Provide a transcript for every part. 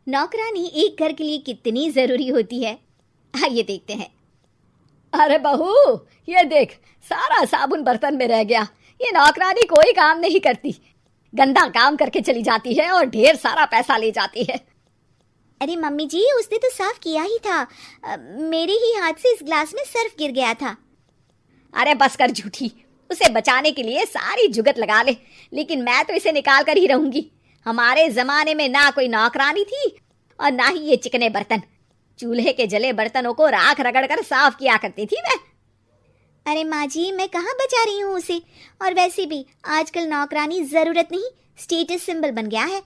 नौकरानी एक घर के लिए कितनी जरूरी होती है, आइए देखते हैं। अरे बहू, ये देख, सारा साबुन बर्तन में रह गया। ये नौकरानी कोई काम नहीं करती, गंदा काम करके चली जाती है और ढेर सारा पैसा ले जाती है। अरे मम्मी जी, उसने तो साफ किया ही था। मेरे ही हाथ से इस ग्लास में सर्फ गिर गया था। अरे बस कर झूठी, उसे बचाने के लिए सारी जुगत लगा ले, लेकिन मैं तो इसे निकाल कर ही रहूंगी। हमारे जमाने में ना कोई नौकरानी थी और ना ही ये चिकने बर्तन। चूल्हे के जले बर्तनों को राख रगड़ कर साफ किया करती थी मैं। अरे माँ जी, मैं कहाँ बचा रही हूँ उसे। और वैसे भी आजकल नौकरानी जरूरत नहीं, स्टेटस सिंबल बन गया है।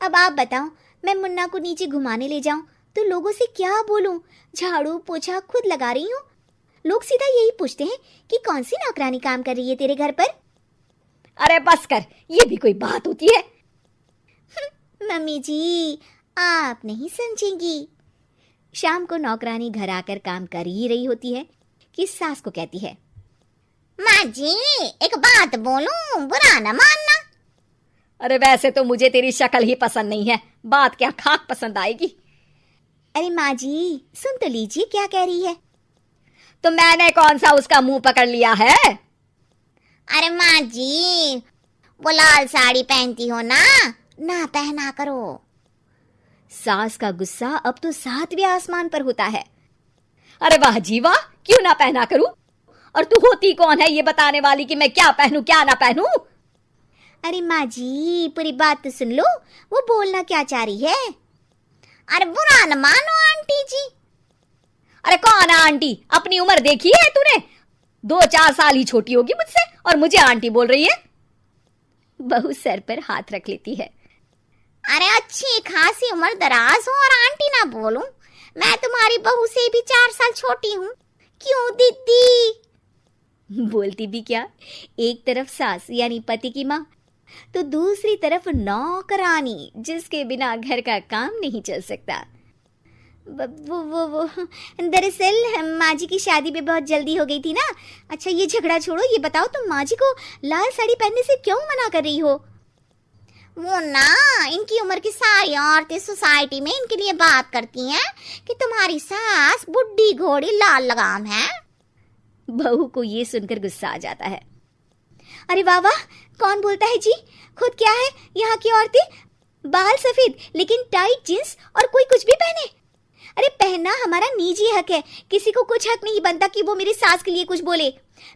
अब आप बताओ, मैं मुन्ना को नीचे घुमाने ले जाऊं तो लोगों से क्या बोलूं? झाड़ू पोछा खुद लगा रही हूँ। लोग सीधा यही पूछते हैं कि कौन सी नौकरानी काम कर रही है तेरे घर पर। अरे बस कर, ये भी कोई बात होती है? मम्मी जी, आप नहीं समझेंगी। शाम को नौकरानी घर आकर काम कर ही रही होती है कि सास को कहती है, माँ जी एक बात बोलूं, बुरा न मानना। अरे वैसे तो मुझे तेरी शक्ल ही पसंद नहीं है, बात क्या खाक पसंद आएगी। अरे माँ जी, सुन तो लीजिए क्या कह रही है। तो मैंने कौन सा उसका मुंह पकड़ लिया है? अरे माँ जी, वो लाल साड़ी पहनती हो ना पहना करो। सास का गुस्सा अब तो 7वें आसमान पर होता है। अरे वाह जी वाह, क्यों ना पहना करूं? और तू होती कौन है ये बताने वाली कि मैं क्या पहनूं क्या ना पहनूं? अरे माँ जी, पूरी बात तो सुन लो, वो बोलना क्या चाह रही है। अरे बुरा न मानो आंटी जी। अरे कौन है आंटी? अपनी उम्र देखी है तूने? 2-4 साल ही छोटी होगी मुझसे और मुझे आंटी बोल रही है। बहू सर पर हाथ रख लेती है। अरे अच्छी खासी उम्र दराज हो और आंटी ना बोलूं? मैं तुम्हारी बहू से भी 4 साल छोटी हूँ। क्यों दीदी? बोलती भी क्या, एक तरफ सास यानी पति की माँ, तो दूसरी तरफ नौकरानी जिसके बिना घर का काम नहीं चल सकता। वो दरअसल माँ जी की शादी में बहुत जल्दी हो गई थी ना। अच्छा ये झगड़ा छोड़ो, ये बताओ तुम माँ जी को लाल साड़ी पहनने से क्यों मना कर रही हो? वो ना, इनकी उम्र की सारी औरतें सोसाइटी में इनके लिए बात करती हैं कि तुम्हारी सास बुढ़ी घोड़ी लाल लगाम है। बहू को ये सुनकर गुस्सा आ जाता है। अरे वाह वाह, कौन बोलता है जी? खुद क्या है यहाँ की औरतें, बाल सफेद लेकिन टाइट जींस और कोई कुछ भी पहने। अरे पहनना हमारा निजी हक है, किसी को कुछ हक नहीं बनता कि वो मेरी सास के लिए कुछ बोले।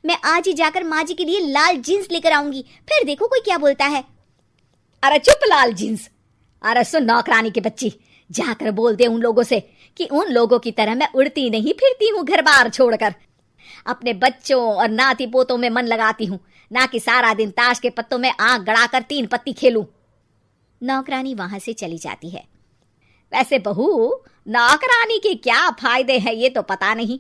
मैं आज ही जाकर माँ जी के लिए लाल जींस लेकर आऊंगी, फिर देखो कोई क्या बोलता है। अरे चुप लाल जींस। अरे सुन नौकरानी की बच्ची, जाकर बोल दे उन लोगों से कि उन लोगों की तरह मैं उड़ती नहीं फिरती हूँ घर बार छोड़कर। अपने बच्चों और नाती पोतों में मन लगाती हूँ, ना कि सारा दिन ताश के पत्तों में आंख गड़ाकर 3 पत्ती खेलूं। नौकरानी वहां से चली जाती है। वैसे बहू, नौकरानी के क्या फायदे हैं ये तो पता नहीं,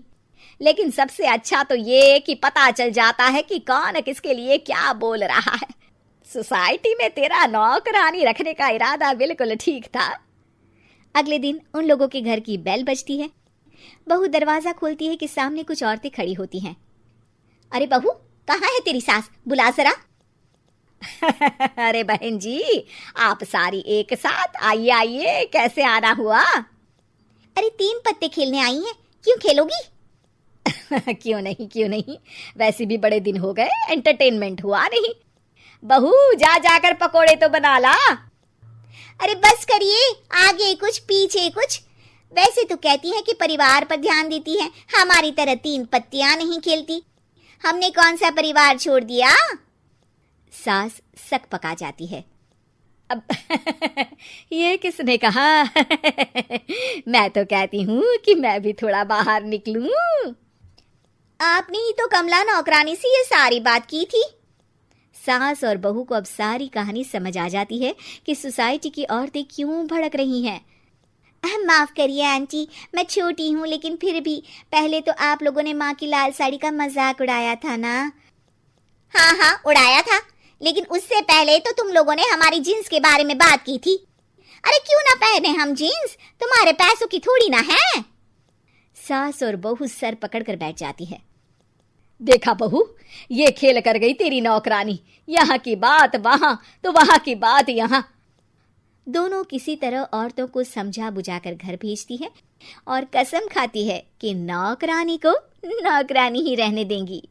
लेकिन सबसे अच्छा तो ये कि पता चल जाता है कि कौन किसके लिए क्या बोल रहा है। सोसाइटी में तेरा नौकरानी रखने का इरादा बिल्कुल ठीक था। अगले दिन उन लोगों के घर की बेल बजती है। बहू दरवाजा खोलती है कि सामने कुछ औरतें खड़ी होती हैं। अरे बहू, कहाँ है तेरी सास? बुला जरा। अरे बहन जी, आप सारी एक साथ आइए आइए, कैसे आना हुआ? अरे 3 पत्ते खेलने आई हैं, क्यों खेलोगी? क्यों नहीं, वैसे भी बड़े दिन हो गए, एंटरटेनमेंट हुआ नहीं। बहू जा जाकर पकोड़े तो बना ला। अरे बस करिए, आगे कुछ पीछे कुछ। वैसे तो कहती है कि परिवार पर ध्यान देती है, हमारी तरह 3 पत्तियां नहीं खेलती। हमने कौन सा परिवार छोड़ दिया? सास सक पका जाती है। अब ये किसने कहा? मैं तो कहती हूँ कि मैं भी थोड़ा बाहर निकलूं। आपने ही तो कमला नौकरानी से ये सारी बात की थी। सास और बहू को अब सारी कहानी समझ आ जाती है कि सोसाइटी की औरतें क्यों भड़क रही हैं। माफ करिए आंटी, मैं छोटी हूँ, लेकिन फिर भी पहले तो आप लोगों ने माँ की लाल साड़ी का मजाक उड़ाया था ना। हाँ उड़ाया था, लेकिन उससे पहले तो तुम लोगों ने हमारी जीन्स के बारे में बात की थी। अरे क्यों ना पहने हम जीन्स, तुम्हारे पैसों की थोड़ी ना है। सास और बहू सर पकड़कर बैठ जाती है। देखा बहू, ये खेल कर गई तेरी नौकरानी। यहाँ की बात वहां तो वहां की बात यहाँ। दोनों किसी तरह औरतों को समझा बुझाकर घर भेजती है और कसम खाती है कि नौकरानी को नौकरानी ही रहने देंगी।